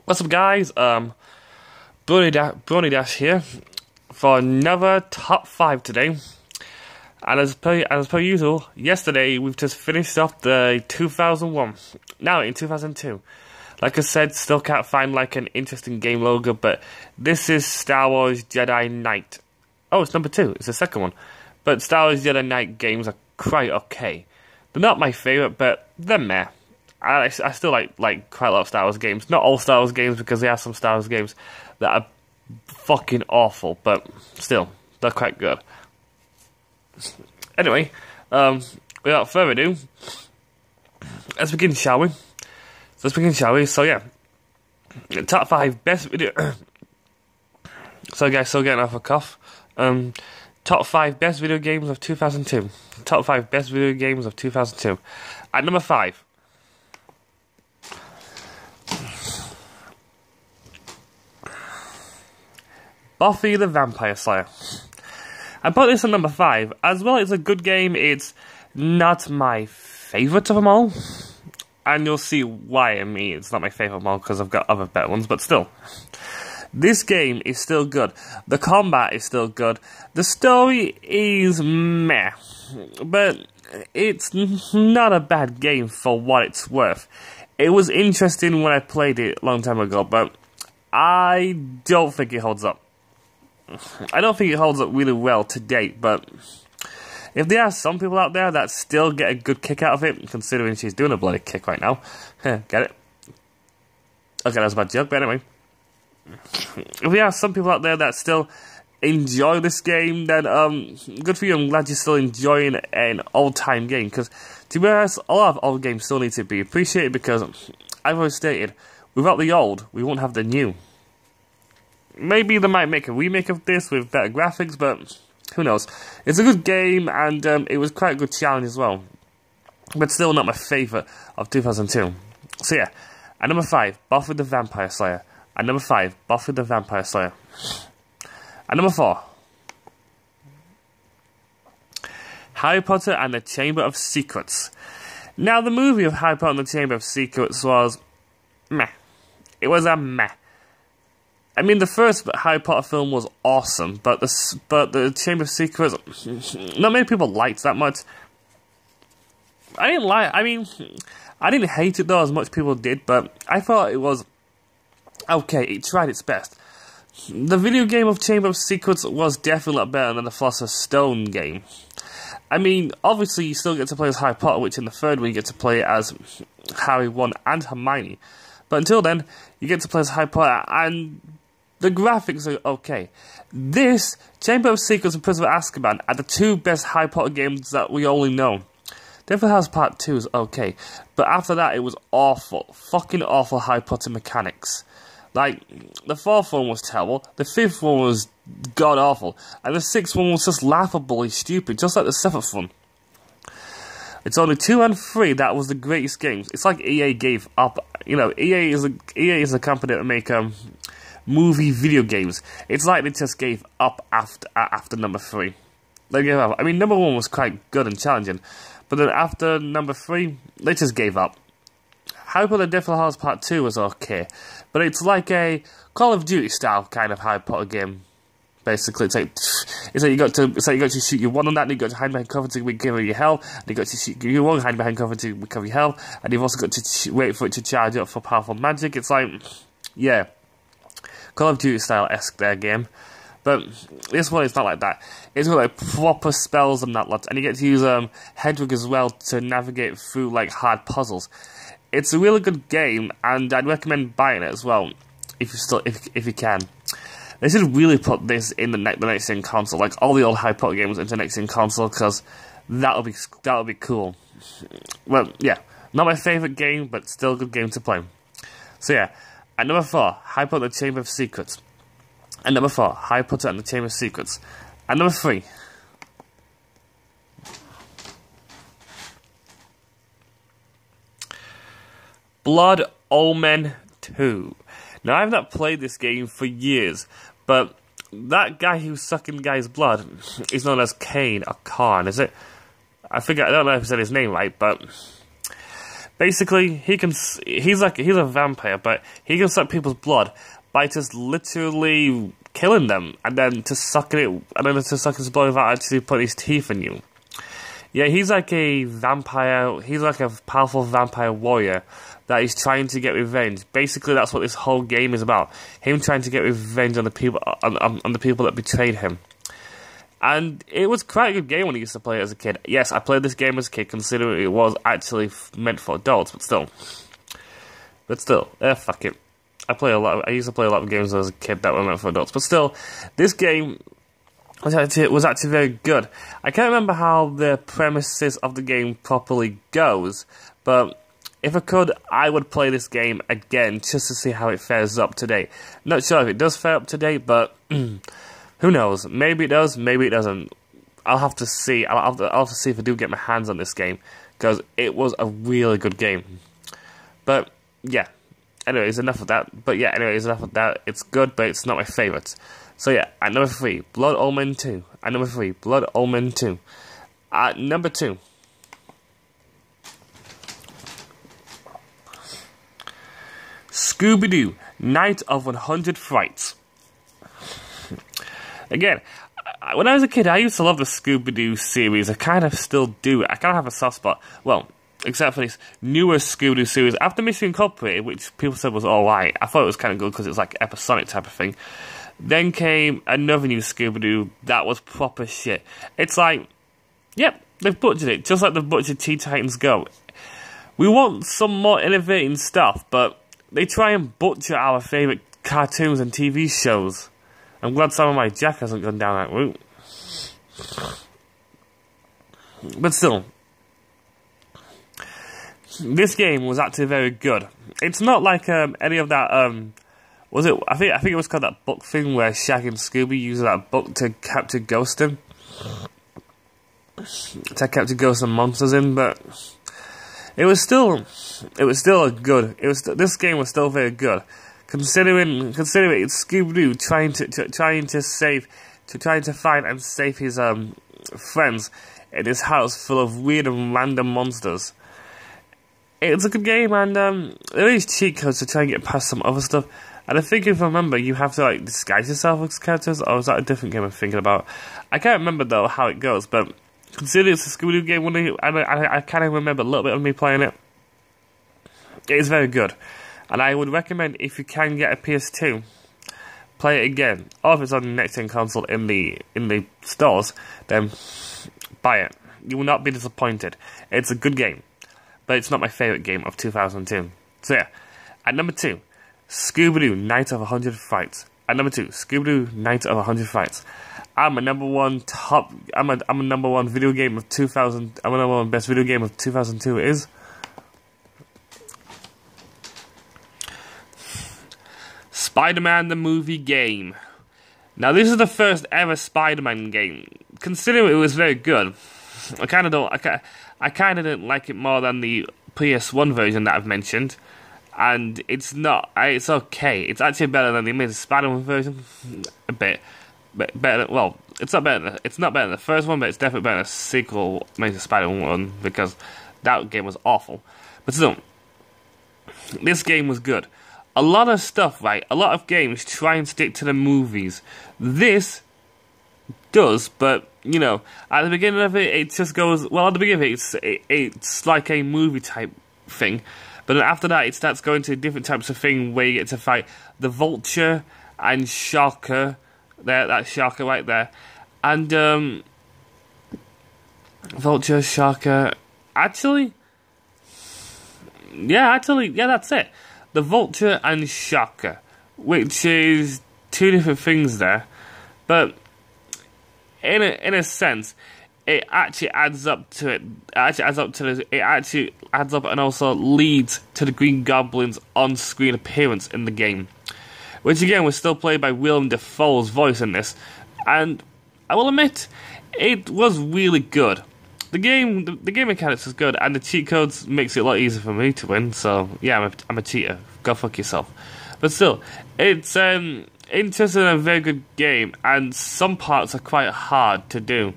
What's up, guys? Brony Dash here for another top 5 today. And as per usual, yesterday we've just finished up the 2001. Now in 2002. Like I said, still can't find like an interesting game logo, but this is Star Wars Jedi Knight. Oh, it's number 2. It's the second one. But Star Wars Jedi Knight games are quite okay. They're not my favourite, but they're meh. I still like quite a lot of Star Wars games. Not all Star Wars games, because there are some Star Wars games that are fucking awful, but still, they're quite good. Anyway, without further ado, let's begin, shall we? So yeah, top 5 best video. So guys, still getting off a cough. Top 5 best video games of 2002. Top 5 best video games of 2002. At number 5. Buffy the Vampire Slayer. I put this on number 5. As well, it's a good game. It's not my favourite of them all. And you'll see why. I mean, it's not my favourite of them all, because I've got other better ones, but still. This game is still good. The combat is still good. The story is meh. But it's not a bad game for what it's worth. It was interesting when I played it a long time ago, but I don't think it holds up. I don't think it holds up really well to date, but if there are some people out there that still get a good kick out of it, considering she's doing a bloody kick right now, get it? Okay, that was a bad joke, but anyway. If there are some people out there that still enjoy this game, then good for you. I'm glad you're still enjoying an old-time game, because to be honest, a lot of old games still need to be appreciated, because I've always stated, without the old, we won't have the new. Maybe they might make a remake of this with better graphics, but who knows. It's a good game, and it was quite a good challenge as well. But still not my favourite of 2002. So yeah, at number 5, Buffy the Vampire Slayer. At number 5, Buffy the Vampire Slayer. At number 4, Harry Potter and the Chamber of Secrets. Now, the movie of Harry Potter and the Chamber of Secrets was meh. It was a meh. I mean, the first Harry Potter film was awesome, but the Chamber of Secrets, not many people liked that much. I didn't hate it though as much people did, but I thought it was okay. It tried its best. The video game of Chamber of Secrets was definitely a lot better than the Philosopher's Stone game. I mean, obviously you still get to play as Harry Potter, which in the third one you get to play as Harry, Ron, and Hermione. But until then, you get to play as Harry Potter, and the graphics are okay. This, Chamber of Secrets and Prisoner of Azkaban are the 2 best Harry Potter games that we only know. Deathly Hallows Part 2 is okay, but after that it was awful. Fucking awful Harry Potter mechanics. Like, the 4th one was terrible, the 5th one was god-awful, and the 6th one was just laughably stupid, just like the 7th one. It's only 2 and 3 that was the greatest games. It's like EA gave up. You know, EA is a company that make movie video games. It's like they just gave up after number 3. They gave up. I mean, number 1 was quite good and challenging, but then after number 3, they just gave up. Harry Potter Deathly Hallows Part 2 was okay, but it's like a Call of Duty style kind of Harry Potter game. Basically, it's like you got to shoot your one on that, and you got to hide behind cover to recover your health, and you got to shoot your one, hide behind cover to recover your health, and you've also got to wait for it to charge up for powerful magic. It's like, yeah, Call of Duty style-esque game. But this one is not like that. It's got like proper spells and that lot, and you get to use Hedwig as well to navigate through like hard puzzles. It's a really good game, and I'd recommend buying it as well if you can. They should really put this in the next gen console, like all the old Harry Potter games into the next gen console, because that'll be cool. Well, yeah, not my favourite game, but still a good game to play. So yeah, at number 4, Harry Potter and the Chamber of Secrets. At number 4, Harry Potter and the Chamber of Secrets. At number 3, Blood Omen 2. Now, I've not played this game for years, but that guy who's sucking guys' blood is known as Kane or Khan, is it? I don't know if I said his name right, but Basically, he's a vampire, but he can suck people's blood by just literally killing them, and then to suck his blood without actually putting his teeth in you. Yeah, he's like a vampire. He's like a powerful vampire warrior that is trying to get revenge. Basically, that's what this whole game is about. Him trying to get revenge on the people on the people that betrayed him. And it was quite a good game when I used to play it as a kid. Yes, I played this game as a kid, considering it was actually meant for adults. But still, fuck it. I used to play a lot of games as a kid that were meant for adults. But still, this game was actually very good. I can't remember how the premises of the game properly goes, but if I could, I would play this game again just to see how it fares up to date. Not sure if it does fare up to date, but who knows? Maybe it does, maybe it doesn't. I'll have to see. I'll have to see if I do get my hands on this game, because it was a really good game. But yeah. Anyways, enough of that. It's good, but it's not my favourite. So yeah, at number 3, Blood Omen 2. At number 3, Blood Omen 2. At number 2, Scooby-doo, Night of 100 Frights. Again, when I was a kid, I used to love the Scooby-doo series. I kind of still do. I kind of have a soft spot. Well, except for this newer Scooby-doo series. After Mission Incorporated, which people said was alright, I thought it was kind of good because it was like episodic type of thing. Then came another new Scooby-Doo that was proper shit. It's like, yep, they've butchered it, just like they've butchered Teen Titans Go. We want some more innovating stuff, but they try and butcher our favourite cartoons and TV shows. I'm glad Samurai Jack hasn't gone down that route. But still, this game was actually very good. It's not like any of that, was it? I think it was called that book thing where Shaggy and Scooby used that book to capture ghosts and monsters in, but this game was still very good, considering it's Scooby-Doo trying to find and save his friends in his house full of weird and random monsters. It's a good game, and there is cheat codes to try and get past some other stuff. And I think if I remember, you have to like disguise yourself as characters, or is that a different game I'm thinking about? I can't remember though how it goes, but considering it's a Scooby-Doo game, I kind of remember a little bit of me playing it. It is very good, and I would recommend if you can get a PS2, play it again, or if it's on the next-gen console in the stores, then buy it. You will not be disappointed. It's a good game, but it's not my favourite game of 2002. So yeah, at number 2, Scooby-Doo, Night of 100 Frights. At number 2, Scooby-Doo, Night of 100 Frights. I'm a number one video game of 2000. I'm a number one best video game of 2002. It is Spider-Man the movie game. Now this is the first ever Spider-Man game. Considering it was very good, I kind of didn't like it more than the PS1 version that I've mentioned. And it's not. It's okay. It's actually better than the Amazing Spider-Man version. A bit. Better. Well, it's not better. It's not better than the first one, but it's definitely better than the sequel Amazing Spider-Man one, because that game was awful. But still, this game was good. A lot of stuff, right? A lot of games try and stick to the movies. This does, but you know, at the beginning of it, it just goes. Well, at the beginning of it, it's like a movie type thing. But then after that, it starts going to different types of thing where you get to fight the Vulture and Shocker. That's Shocker right there. And, Vulture, Shocker. Actually, that's it. The Vulture and Shocker, which is two different things there. But in a sense, it actually adds up to it. It actually adds up and also leads to the Green Goblin's on-screen appearance in the game, which again was still played by Willem Dafoe's voice in this. And I will admit, it was really good. The game mechanics is good, and the cheat codes makes it a lot easier for me to win. So yeah, I'm a cheater. Go fuck yourself. But still, it's interesting and a very good game, and some parts are quite hard to do.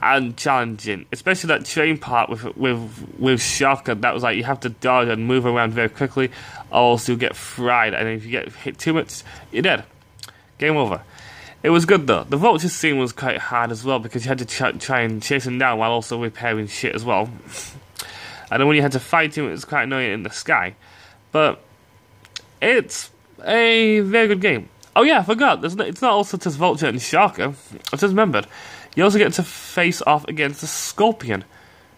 and challenging, especially that train part with Shocker. That was like you have to dodge and move around very quickly, or else you'll get fried. And if you get hit too much, you're dead. Game over. It was good though. The vulture scene was quite hard as well because you had to try and chase him down while also repairing shit as well. And then when you had to fight him, it was quite annoying in the sky. But it's a very good game. Oh yeah, I forgot. It's not also just Vulture and Shocker. I just remembered. You also get to face off against the Scorpion,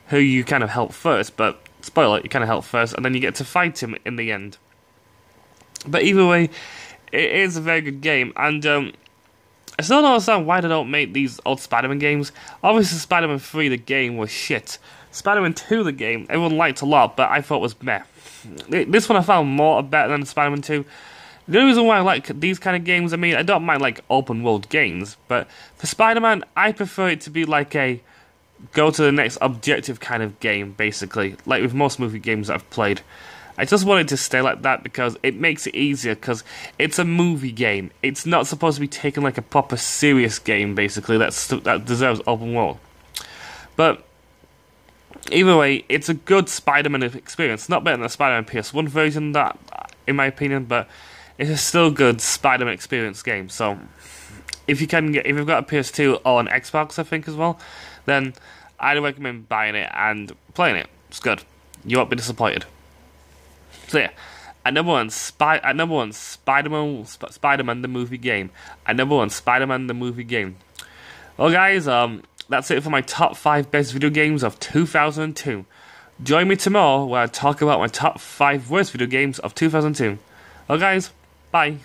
who you kind of help first, but spoiler, you kind of help first, and then you get to fight him in the end. But either way, it is a very good game, and I still don't understand why they don't make these old Spider-Man games. Obviously, Spider-Man 3, the game, was shit. Spider-Man 2, the game, everyone liked a lot, but I thought was meh. This one I found more better than Spider-Man 2. The only reason why I like these kind of games, I mean, I don't mind like open world games, but for Spider-Man, I prefer it to be like a go to the next objective kind of game, basically, like with most movie games that I've played. I just wanted to stay like that because it makes it easier, because it's a movie game. It's not supposed to be taken like a proper serious game, basically, that deserves open world. But either way, it's a good Spider-Man experience. Not better than the Spider-Man PS1 version, that, in my opinion, but it's a still good Spider-Man experience game. So, if you've got a PS2 or an Xbox, I think as well, then I'd recommend buying it and playing it. It's good. You won't be disappointed. So yeah, at number one, Spider-Man the movie game. At number one, Spider-Man the movie game. Well, guys, that's it for my top 5 best video games of 2002. Join me tomorrow where I talk about my top 5 worst video games of 2002. Well, guys, bye.